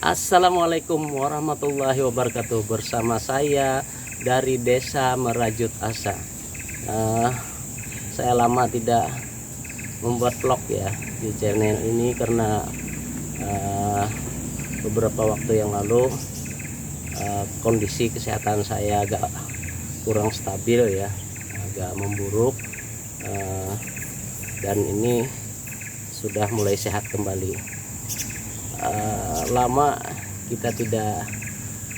Assalamualaikum warahmatullahi wabarakatuh. Bersama saya dari Desa Merajut Asa. Saya lama tidak membuat vlog ya di channel ini karena beberapa waktu yang lalu kondisi kesehatan saya agak kurang stabil ya, agak memburuk, dan ini sudah mulai sehat kembali. Lama kita tidak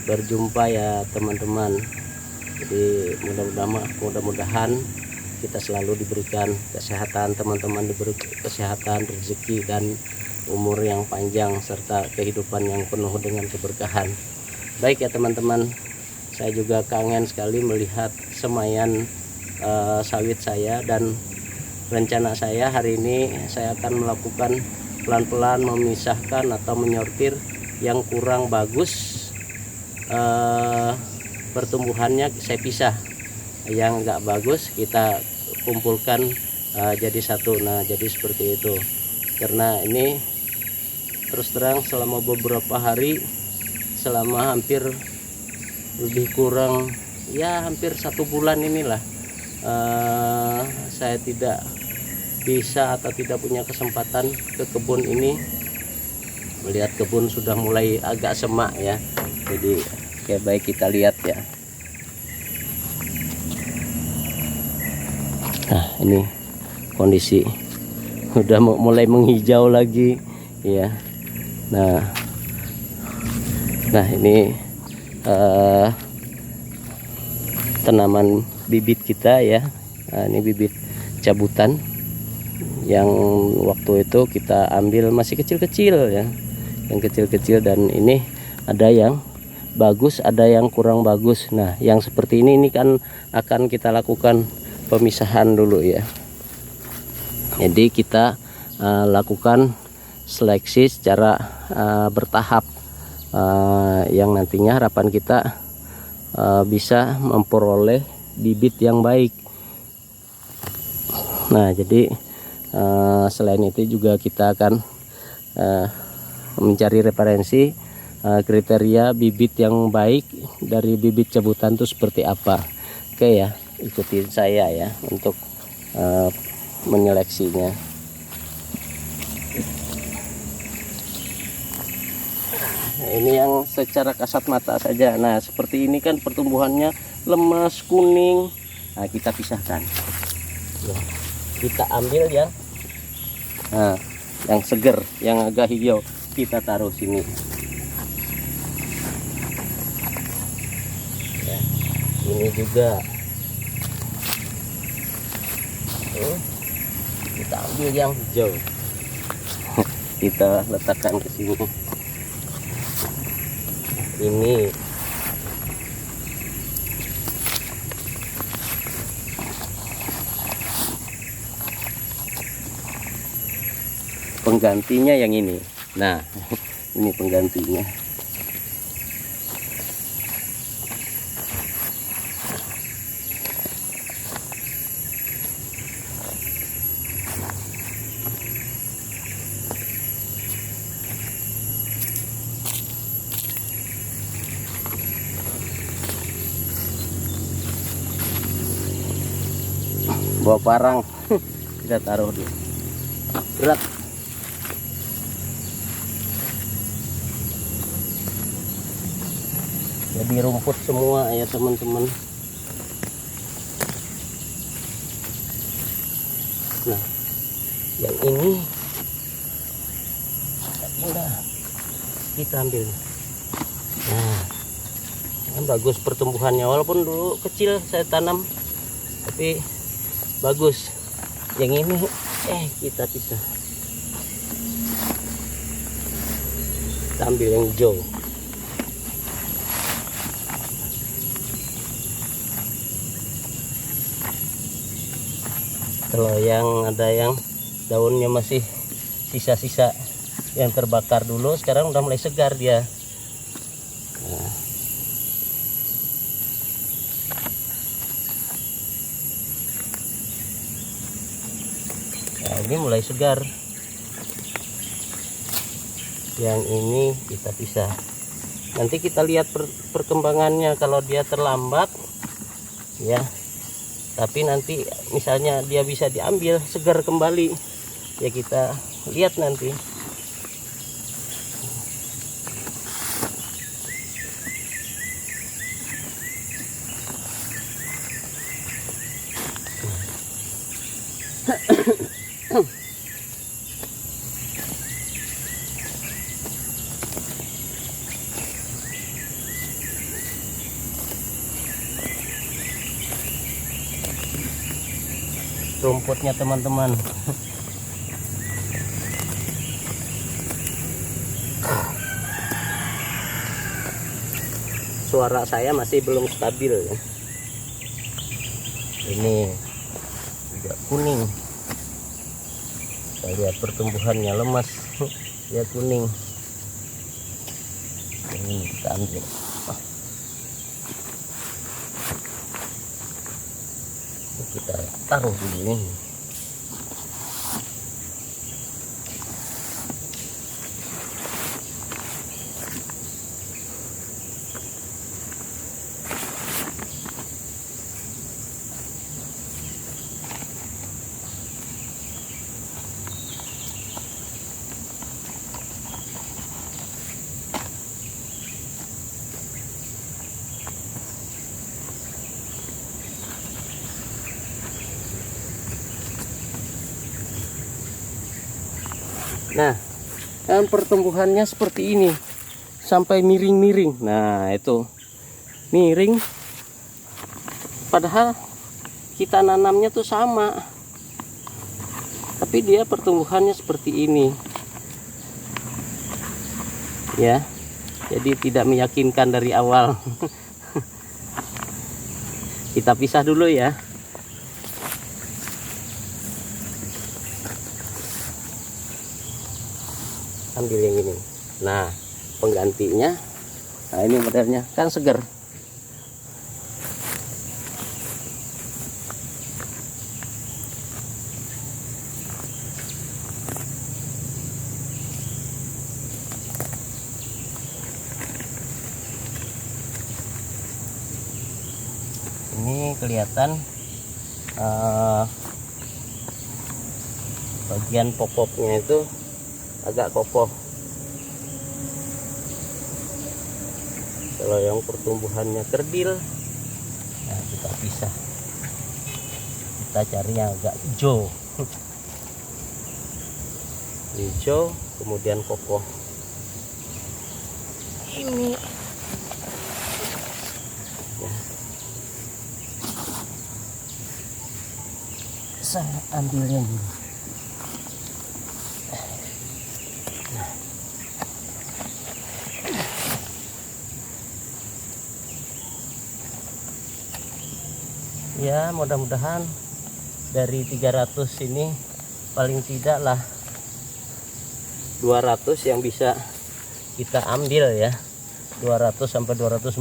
berjumpa ya teman-teman, jadi mudah-mudahan kita selalu diberikan kesehatan, teman-teman diberi kesehatan, rezeki dan umur yang panjang serta kehidupan yang penuh dengan keberkahan. Baik ya teman-teman, saya juga kangen sekali melihat semaian sawit saya, dan rencana saya hari ini saya akan melakukan pelan-pelan memisahkan atau menyortir yang kurang bagus, pertumbuhannya saya pisah, yang enggak bagus kita kumpulkan jadi satu. Nah, jadi seperti itu. Karena ini terus terang selama beberapa hari, selama hampir lebih kurang ya hampir 1 bulan inilah, saya tidak bisa atau tidak punya kesempatan ke kebun ini. Melihat kebun sudah mulai agak semak ya, jadi kayak baik kita lihat ya. Nah, ini kondisi udah mulai menghijau lagi ya. Nah ini tanaman bibit kita ya. Nah, ini bibit cabutan yang waktu itu kita ambil masih kecil-kecil ya, yang kecil-kecil, dan ini ada yang bagus, ada yang kurang bagus. Nah, yang seperti ini kan akan kita lakukan pemisahan dulu ya. Jadi kita lakukan seleksi secara bertahap, yang nantinya harapan kita bisa memperoleh bibit yang baik. Nah, jadi selain itu juga kita akan mencari referensi kriteria bibit yang baik dari bibit cabutan itu seperti apa. Oke ya, ikutin saya ya untuk menyeleksinya. Ini yang secara kasat mata saja. Nah, seperti ini kan pertumbuhannya lemas, kuning. Nah, kita pisahkan. Kita ambil yang seger, yang agak hijau, kita taruh sini ya. Ini juga kita ambil yang hijau, kita letakkan ke sini. Ini penggantinya yang ini. Nah, ini penggantinya. Bawa parang kita taruh dulu. Berat. Jadi rumput semua ya teman-teman. Nah, yang ini kita pindah, kita ambil. Nah, kan bagus pertumbuhannya, walaupun dulu kecil saya tanam, tapi bagus. Yang ini kita pisah, kita ambil yang hijau. Kalau yang ada yang daunnya masih sisa-sisa yang terbakar dulu, sekarang udah mulai segar dia. Nah, ini mulai segar. yang ini kita pisah. Nanti kita lihat perkembangannya. Kalau dia terlambat ya, tapi nanti misalnya dia bisa diambil segar kembali ya, kita lihat nanti. Rumputnya teman-teman. Suara saya masih belum stabil ya. Ini juga kuning. Kita lihat pertumbuhannya lemas. Ya kuning. Ini kita ambil. Kita taruh dulu ini. Nah, kan pertumbuhannya seperti ini sampai miring-miring. Nah, itu miring. Padahal kita nanamnya tuh sama, tapi dia pertumbuhannya seperti ini. Ya, jadi tidak meyakinkan dari awal. Kita pisah dulu ya. Ambil yang ini. Nah, penggantinya, nah ini modelnya kan segar. Ini kelihatan bagian pokoknya itu agak kokoh. Kalau yang pertumbuhannya kerdil, nah kita pisah. Kita cari yang agak hijau. Hijau kemudian kokoh. Ini ya. Saya ambil yang ini. Ya, mudah-mudahan dari 300 ini paling tidak lah 200 yang bisa kita ambil ya. 200 sampai 250.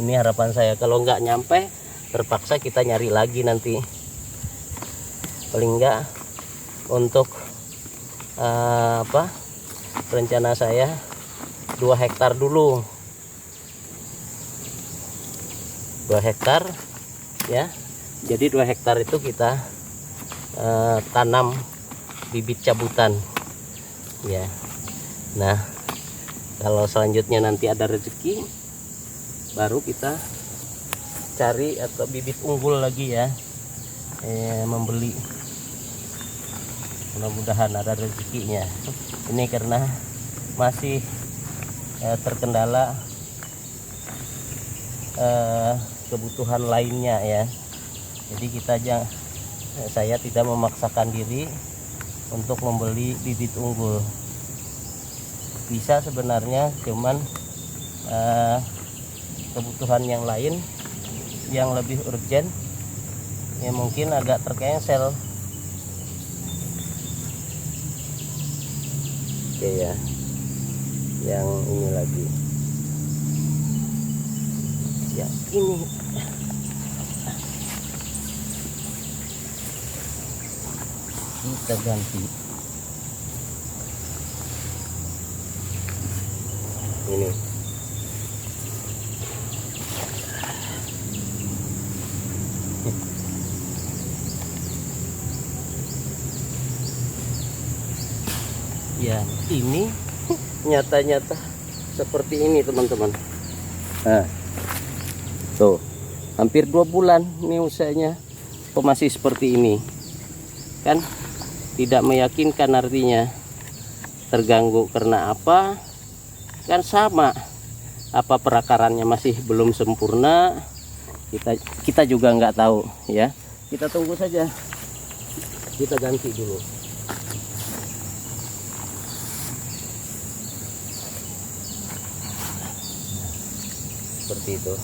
Ini harapan saya. Kalau nggak nyampe, terpaksa kita nyari lagi nanti. Paling nggak untuk rencana saya 2 hektar dulu. 2 hektar ya. Jadi 2 hektar itu kita tanam bibit cabutan ya. Nah, kalau selanjutnya nanti ada rezeki, baru kita cari atau bibit unggul lagi ya, membeli. Mudah-mudahan ada rezekinya. Ini karena masih terkendala kebutuhan lainnya ya. Jadi saya tidak memaksakan diri untuk membeli bibit unggul. Bisa sebenarnya, cuman kebutuhan yang lain yang lebih urgent ya mungkin agak tercancel. Oke ya, yang ini lagi ya, ini kita ganti. ini. Ya, ini nyata-nyata seperti ini teman-teman. Nah, tuh hampir 2 bulan ini usahanya kok masih seperti ini kan, tidak meyakinkan. Artinya terganggu karena apa kan, sama apa perakarannya masih belum sempurna, kita juga nggak tahu ya. Kita tunggu saja, kita ganti dulu. Seperti itu.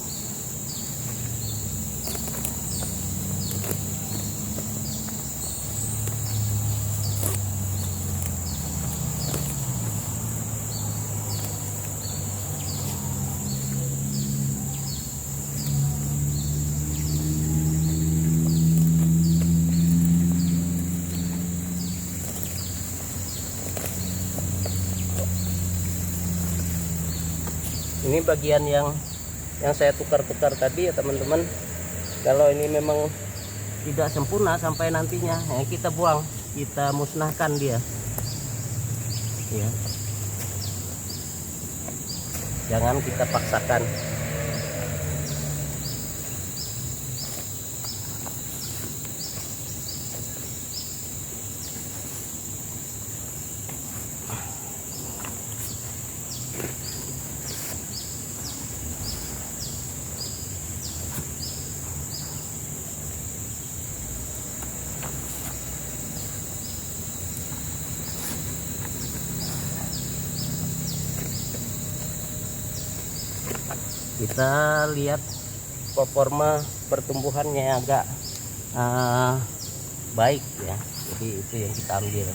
Ini bagian yang saya tukar-tukar tadi ya teman-teman. Kalau ini memang tidak sempurna sampai nantinya ya, kita buang, kita musnahkan dia ya, jangan kita paksakan. Kita lihat performa pertumbuhannya agak baik ya, jadi itu yang kita ambil.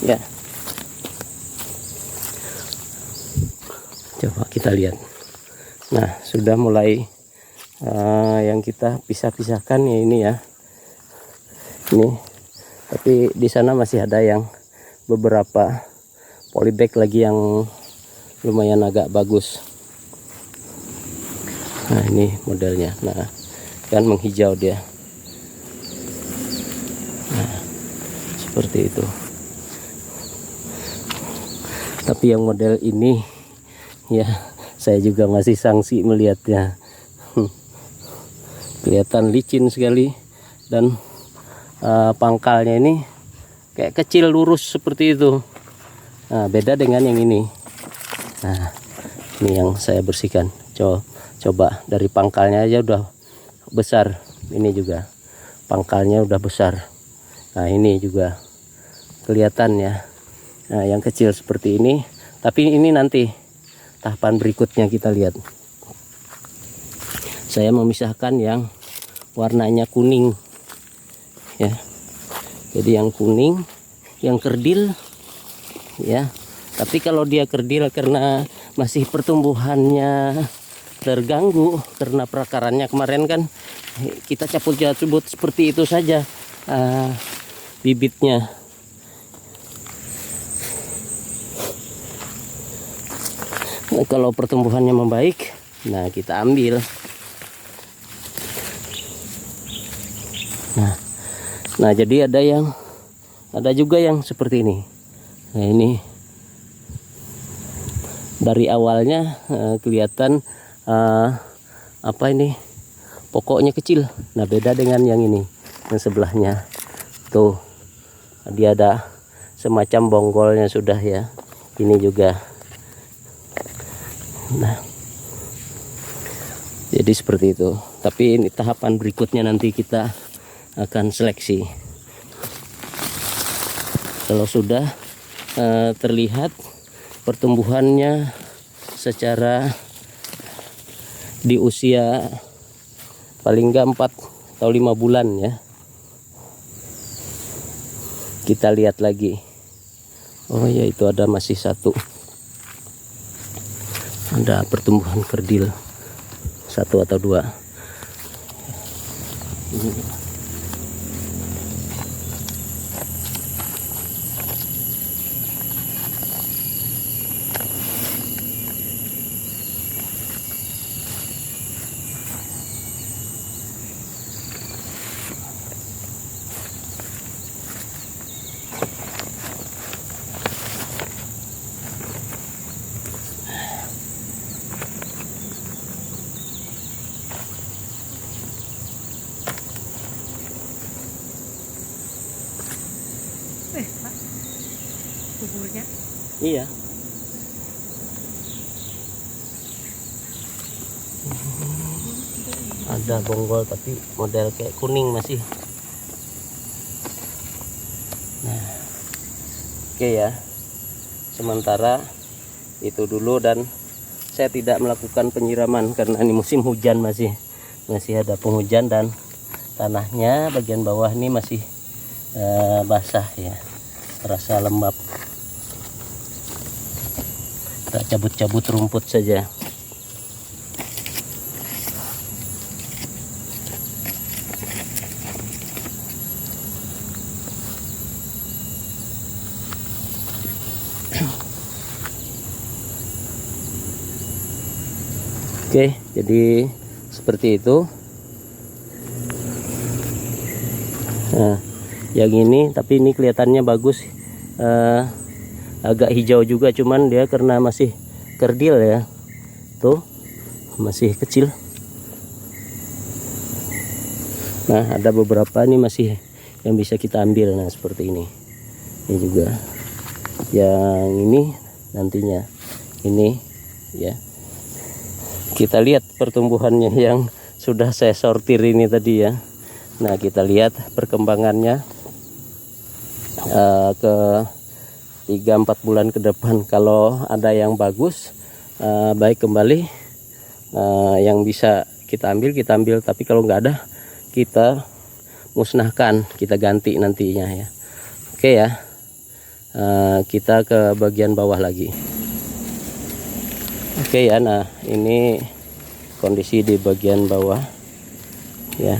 Ya, coba kita lihat. Nah, sudah mulai yang kita pisah-pisahkan ya ini ya. Ini, tapi di sana masih ada yang beberapa polybag lagi yang lumayan agak bagus. Nah, ini modelnya. Nah, kan menghijau dia. Nah, seperti itu. Tapi yang model ini ya, saya juga masih sangsi melihatnya. Kelihatan licin sekali, dan pangkalnya ini kayak kecil lurus seperti itu. Nah, beda dengan yang ini. Nah, ini yang saya bersihkan. Coba dari pangkalnya aja udah besar. Ini juga pangkalnya udah besar. Nah, ini juga kelihatan ya. Nah, yang kecil seperti ini, tapi ini nanti tahapan berikutnya kita lihat. Saya memisahkan yang warnanya kuning ya. Jadi yang kuning, yang kerdil ya. Tapi kalau dia kerdil karena masih pertumbuhannya terganggu karena perakarannya kemarin kan kita cabut seperti itu saja bibitnya. Nah, kalau pertumbuhannya membaik, nah kita ambil. Nah jadi ada juga yang seperti ini. Nah ini dari awalnya kelihatan apa ini, pokoknya kecil. Nah beda dengan yang ini, yang sebelahnya tuh dia ada semacam bonggolnya sudah ya. Ini juga. Nah jadi seperti itu. Tapi ini tahapan berikutnya, nanti kita akan seleksi. Kalau sudah terlihat pertumbuhannya secara di usia paling enggak 4 atau 5 bulan ya, kita lihat lagi. Oh ya, itu ada masih satu, ada pertumbuhan kerdil 1 atau 2. Ini. Pak, kuburnya. Iya. Ada bonggol tapi model kayak kuning masih. Nah, oke ya. Sementara itu dulu, dan saya tidak melakukan penyiraman karena ini musim hujan, masih ada penghujan dan tanahnya bagian bawah ini masih basah ya, terasa lembab. Kita cabut-cabut rumput saja. Oke, jadi seperti itu. Nah, yang ini, tapi ini kelihatannya bagus, agak hijau juga, cuman dia karena masih kerdil ya, tuh masih kecil. Nah ada beberapa ini masih yang bisa kita ambil. Nah seperti ini juga, yang ini nantinya ini ya, kita lihat pertumbuhannya yang sudah saya sortir ini tadi ya. Nah kita lihat perkembangannya ke 3-4 bulan ke depan. Kalau ada yang bagus, baik kembali, yang bisa kita ambil, tapi kalau nggak ada kita musnahkan, kita ganti nantinya ya. Oke ya, kita ke bagian bawah lagi. Oke ya, nah ini kondisi di bagian bawah ya.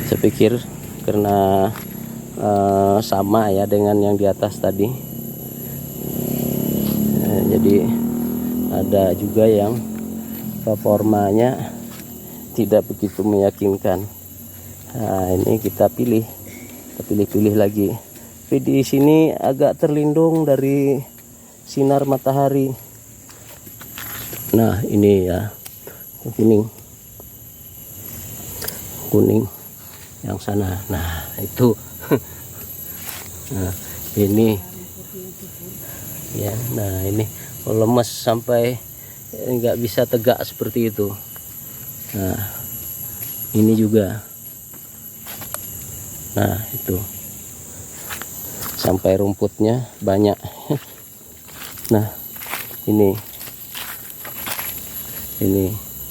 Saya pikir karena sama ya dengan yang di atas tadi. Jadi ada juga yang performanya tidak begitu meyakinkan. Nah ini kita pilih lagi. Tapi di sini agak terlindung dari sinar matahari. Nah ini ya, kuning yang sana. Nah itu nah ini ya, nah ini lemes sampai nggak bisa tegak seperti itu. Nah ini juga, nah itu sampai rumputnya banyak. Nah ini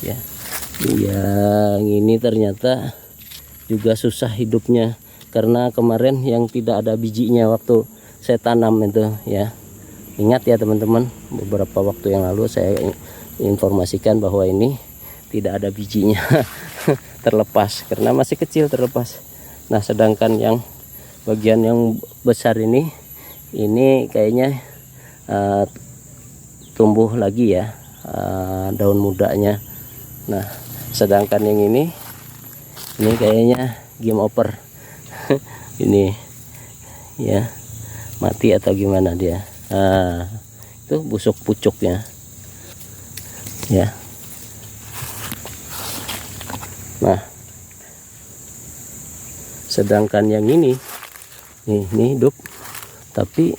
ya, yang ini ternyata juga susah hidupnya karena kemarin yang tidak ada bijinya waktu saya tanam itu ya. Ingat ya teman-teman, beberapa waktu yang lalu saya informasikan bahwa ini tidak ada bijinya. Terlepas karena masih kecil terlepas. Nah sedangkan yang bagian yang besar ini kayaknya tumbuh lagi ya, daun mudanya. Nah sedangkan yang ini kayaknya game over. Ini ya mati atau gimana dia. Nah itu busuk pucuknya ya. Nah sedangkan yang ini hidup, tapi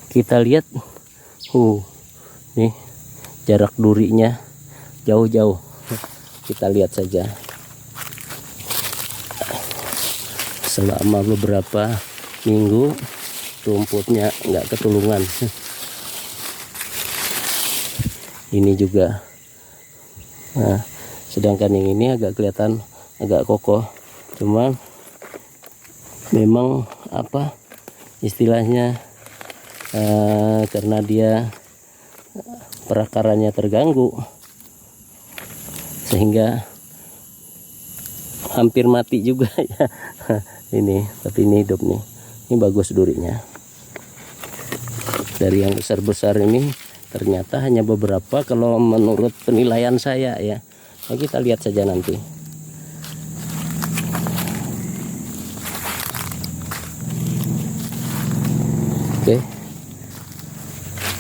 kita lihat nih jarak durinya jauh-jauh. Kita lihat saja selama beberapa minggu rumputnya nggak ketulungan. Ini juga. Nah sedangkan yang ini agak kelihatan agak kokoh, cuman memang apa istilahnya, karena dia perakarannya terganggu sehingga hampir mati juga ya. Ini tapi ini hidup nih. Ini bagus durinya. Dari yang besar-besar ini ternyata hanya beberapa kalau menurut penilaian saya ya. Nah, kita lihat saja nanti. Oke.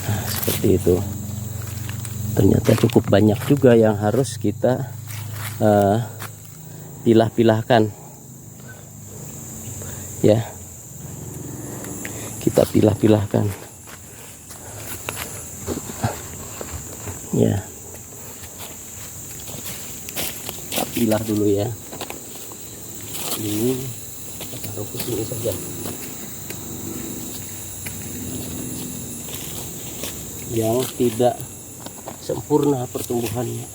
Nah, seperti itu. Ternyata cukup banyak juga yang harus kita pilah-pilahkan ya. Kita pilah-pilahkan ya. Kita pilah dulu ya. Ini kita taruh ke sini saja. Yang tidak sempurna pertumbuhannya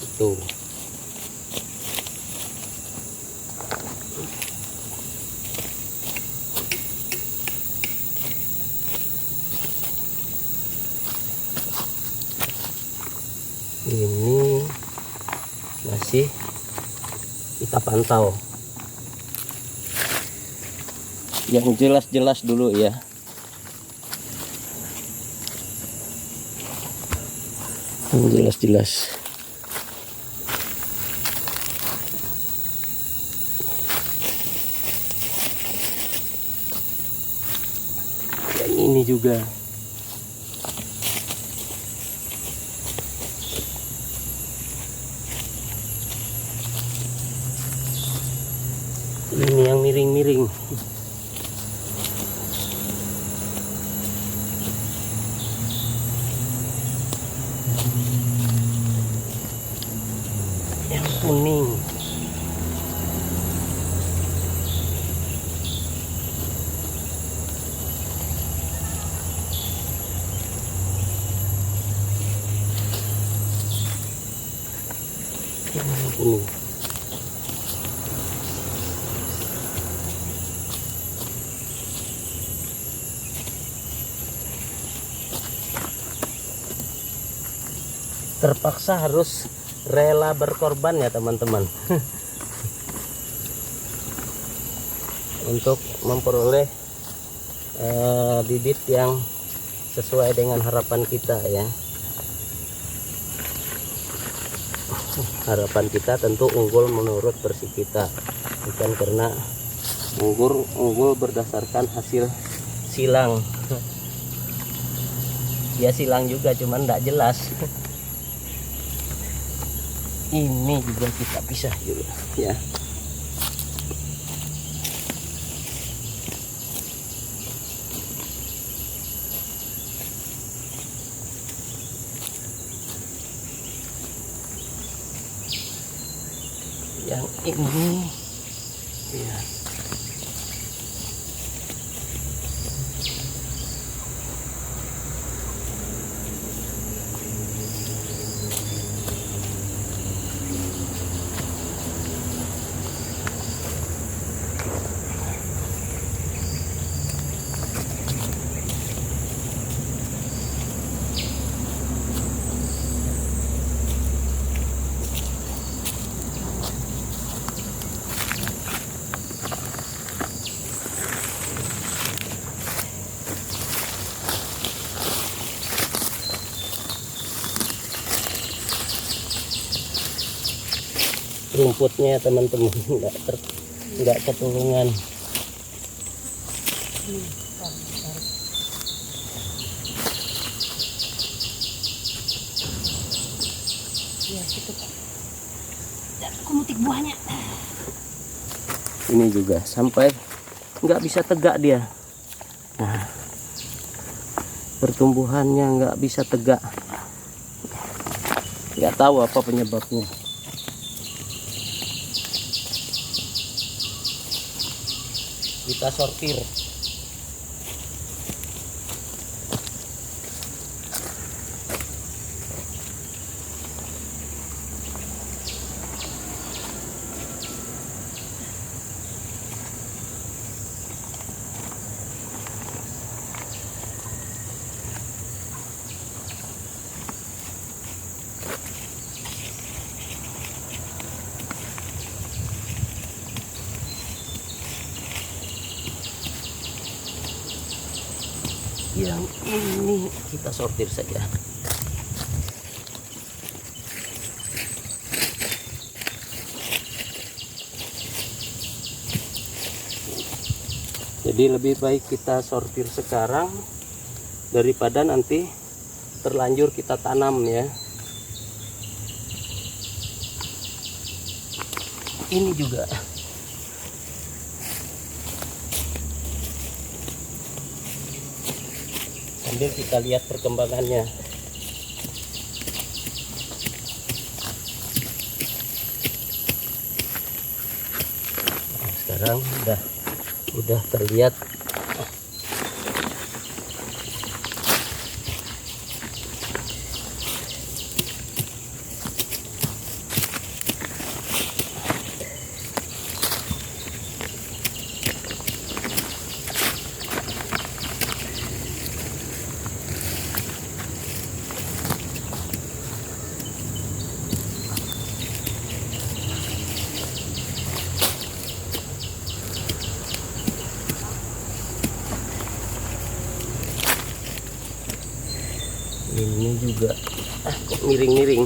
itu. Ini masih kita pantau yang jelas-jelas dulu ya. Yang jelas-jelas. Yang ini juga. Ini yang miring-miring. Yang kuning. Yang kuning. Terpaksa harus rela berkorban ya teman-teman. Untuk memperoleh bibit yang sesuai dengan harapan kita ya. Harapan kita tentu unggul menurut versi kita, bukan karena unggul berdasarkan hasil silang. Ya silang juga cuman tidak jelas. Ini juga kita pisah dulu ya. Yang ini ya. rumputnya teman-teman, nggak ketulungan. Ya situ Pak. Dan kumutik buahnya. Ini juga sampai nggak bisa tegak dia. Nah, pertumbuhannya nggak bisa tegak. Nggak tahu apa penyebabnya. Kita sortir. Yang ini kita sortir saja. Jadi lebih baik kita sortir sekarang daripada nanti terlanjur kita tanam ya. Ini juga. Sambil kita lihat perkembangannya. Nah, sekarang udah terlihat. Ini juga kok miring-miring.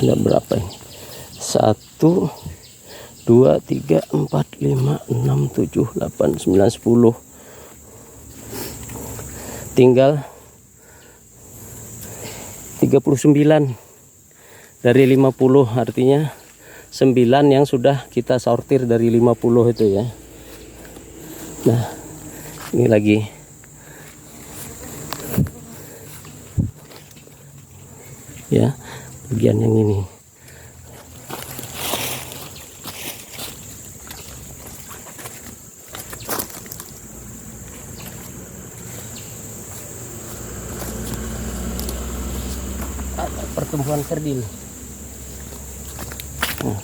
Ada berapa ini? 1, 2, 3, 4, 5, 6, 7, 8, 9, 10. Tinggal 39 dari 50, artinya 9 yang sudah kita sortir dari 50 itu ya. Nah, ini lagi. Ya, bagian yang ini. Ada pertumbuhan kerdil. Nah.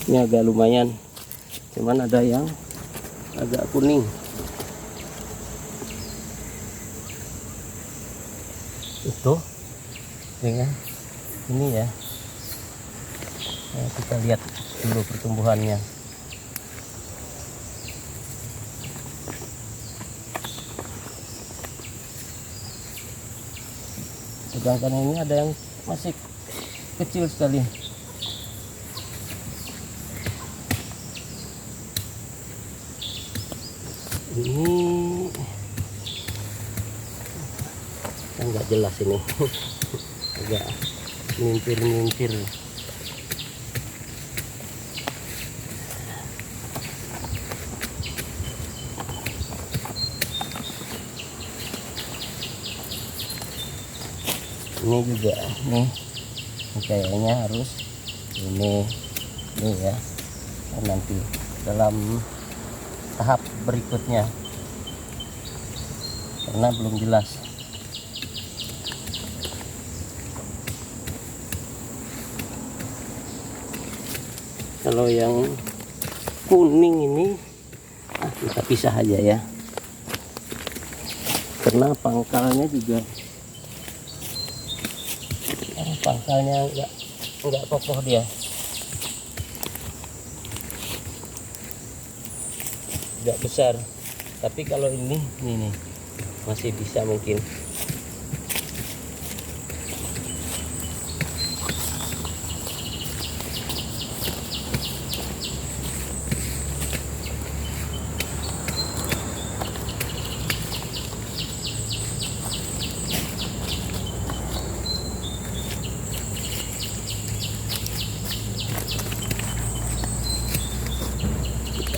Ini agak lumayan, cuman ada yang agak kuning. Itu dengan ini ya. Nah, kita lihat dulu pertumbuhannya. Sedangkan ini ada yang masih kecil sekali. Ini nggak jelas ini. Agak mintir-mintir. Ini juga nih, kayaknya harus ini ya, nanti dalam tahap berikutnya karena belum jelas. Kalau yang kuning ini kita pisah aja ya, karena pangkalnya juga enggak kokoh dia. Enggak besar. Tapi kalau ini nih masih bisa mungkin.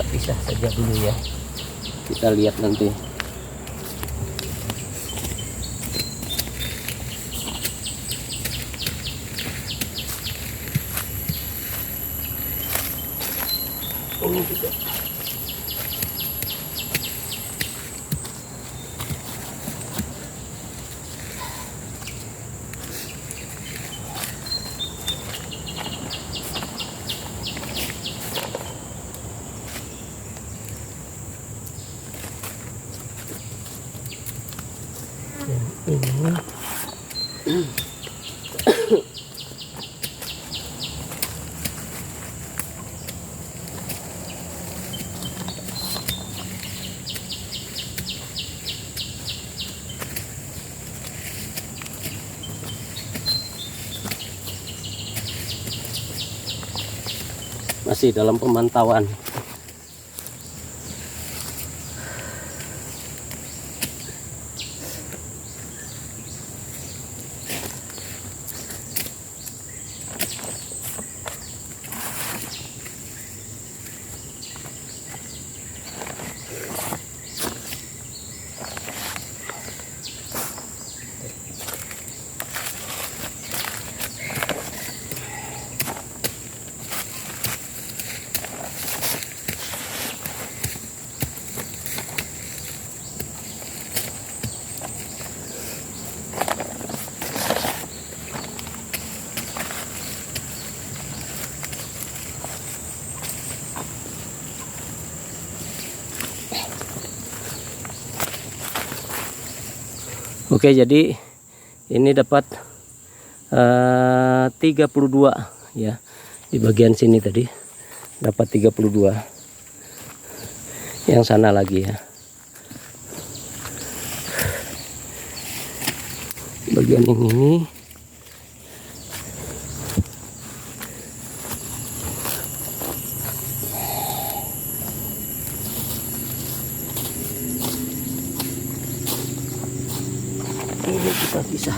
Pisah saja dulu ya, kita lihat nanti. Ini juga ini. Masih dalam pemantauan. Oke, jadi ini dapat 32 ya. Di bagian sini tadi dapat 32. Yang sana lagi ya. Bagian yang ini kita bisa.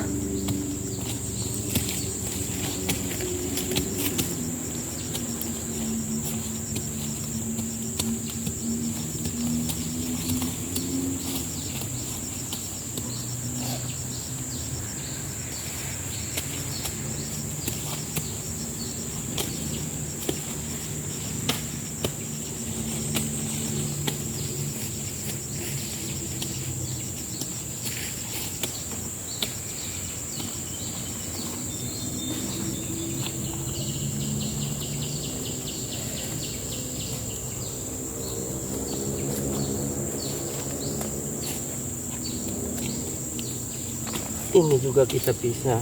Ini juga kita pisah.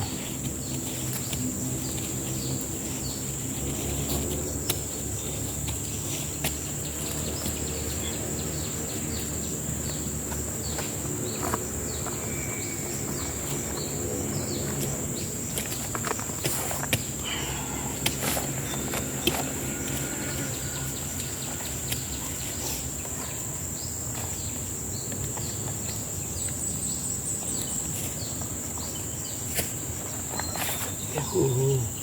Ini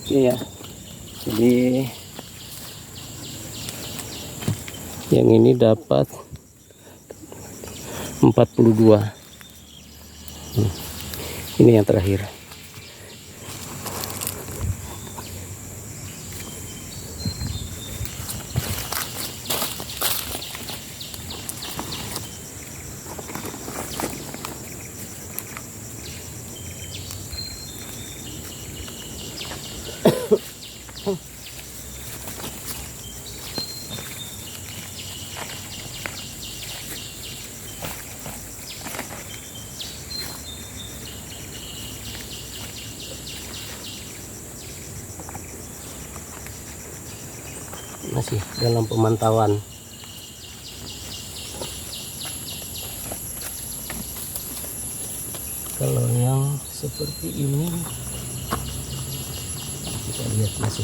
Iya, jadi yang ini dapat 42. Ini yang terakhir. Masih dalam pemantauan. Kalau yang seperti ini kita lihat masih.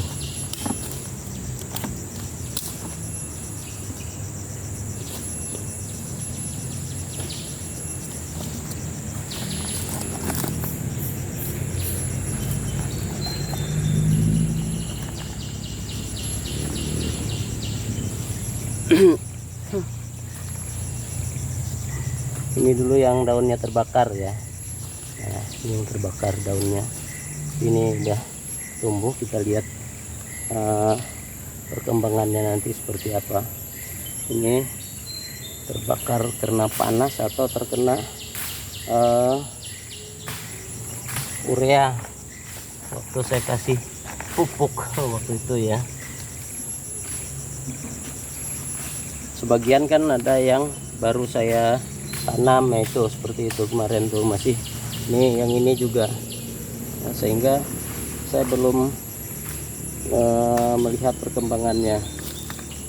Ini dulu yang daunnya terbakar ya. Nah, ini yang terbakar daunnya. Ini udah tumbuh, kita lihat perkembangannya nanti seperti apa. Ini terbakar karena panas atau terkena urea waktu saya kasih pupuk waktu itu ya. Sebagian kan ada yang baru saya tanam, itu seperti itu kemarin tuh masih. Nih yang ini juga, nah, sehingga saya belum melihat perkembangannya.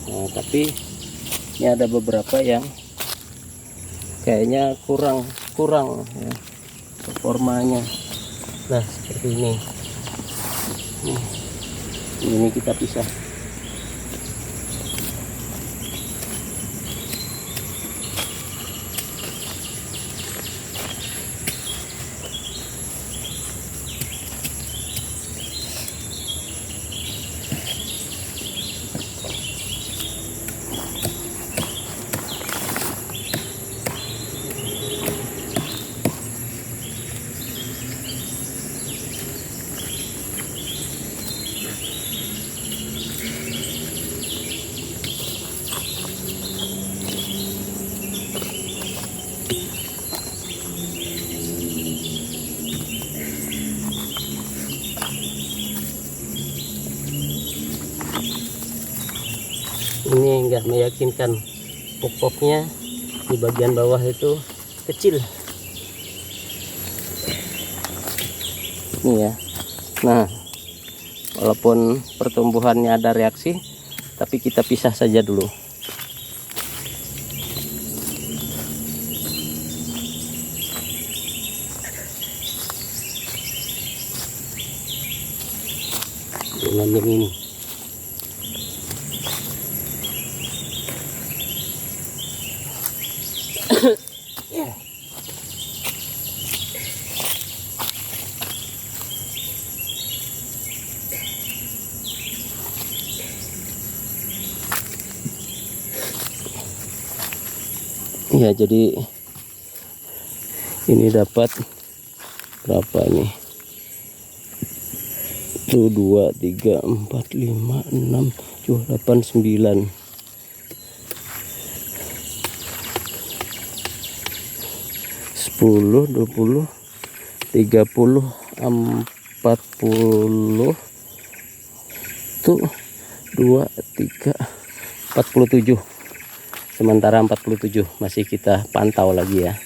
Nah, tapi ini ada beberapa yang kayaknya kurang ya, performanya. Nah seperti ini. Ini kita pisah. Ini enggak meyakinkan, pokoknya di bagian bawah itu kecil. Ini ya. Nah, walaupun pertumbuhannya ada reaksi, tapi kita pisah saja dulu. Dengan yang ini. Ya, jadi ini dapat berapa nih? 1 2 3 4 5 6 7 8 9. 10 20 30 40 tuh 2 3 47. Sementara 47 masih kita pantau lagi ya.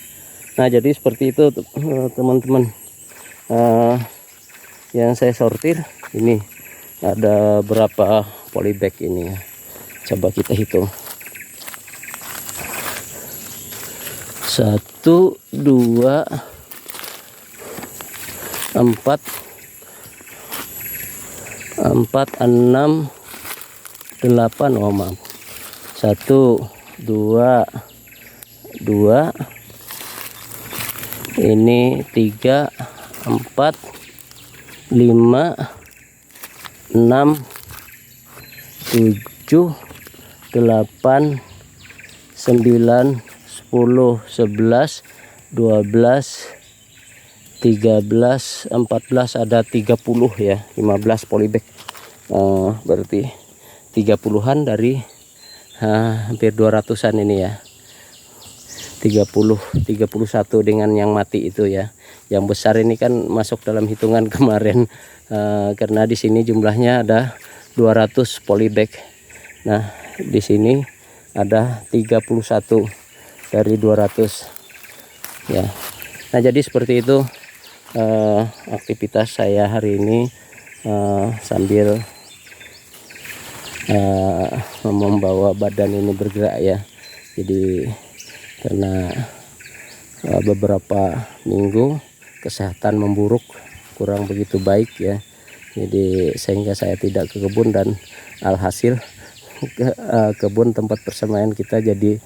Nah, jadi seperti itu teman-teman, yang saya sortir. Ini ada berapa polybag ini ya, coba kita hitung. 1 2 4 6 8. Oh maaf, 1 2 2, ini 3 4 5 6 7 8 9 10 11 12 13 14, ada 30 ya, 15 polybag. Berarti 30-an dari hampir 200-an ini ya. 31 dengan yang mati itu ya. Yang besar ini kan masuk dalam hitungan kemarin, karena di sini jumlahnya ada 200 polybag. Nah, di sini ada 31 dari 200 ya. Nah, jadi seperti itu aktivitas saya hari ini, sambil membawa badan ini bergerak ya. Jadi karena beberapa minggu kesehatan memburuk, kurang begitu baik ya, jadi sehingga saya tidak ke kebun, dan alhasil kebun tempat persemaian kita jadi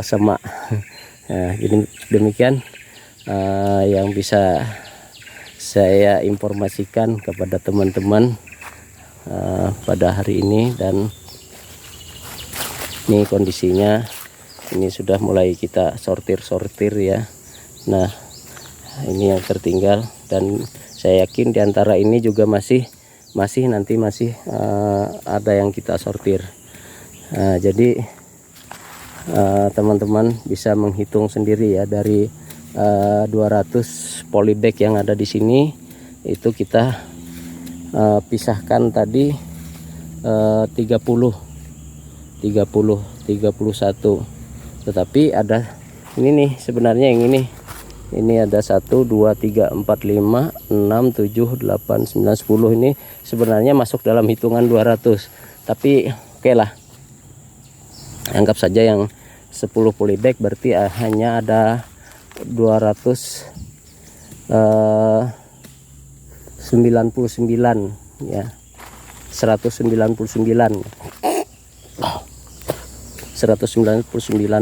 semak. Nah, jadi demikian yang bisa saya informasikan kepada teman-teman pada hari ini. Dan ini kondisinya, ini sudah mulai kita sortir ya. Nah, ini yang tertinggal, dan saya yakin diantara ini juga masih ada yang kita sortir. Jadi teman-teman bisa menghitung sendiri ya, dari 200 polybag yang ada di sini itu kita pisahkan tadi 30 31, tetapi ada ini nih sebenarnya, yang ini ada 1 2 3 4 5 6 7 8 9 10, ini sebenarnya masuk dalam hitungan 200, tapi oke lah, anggap saja yang 10 polybag berarti hanya ada 299 ya, 199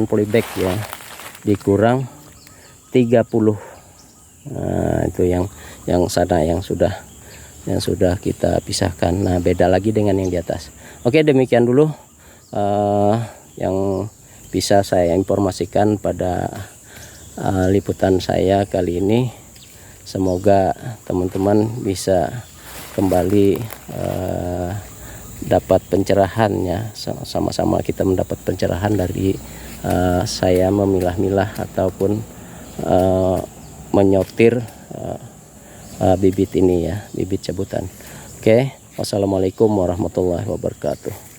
polybag ya, dikurang 30. Nah, itu yang sana yang sudah kita pisahkan. Nah, beda lagi dengan yang di atas. Oke, demikian dulu yang bisa saya informasikan pada liputan saya kali ini. Semoga teman-teman bisa kembali dapat pencerahan ya, sama-sama kita mendapat pencerahan dari saya memilah-milah ataupun menyortir bibit ini ya, bibit cabutan. Oke, wassalamualaikum warahmatullahi wabarakatuh.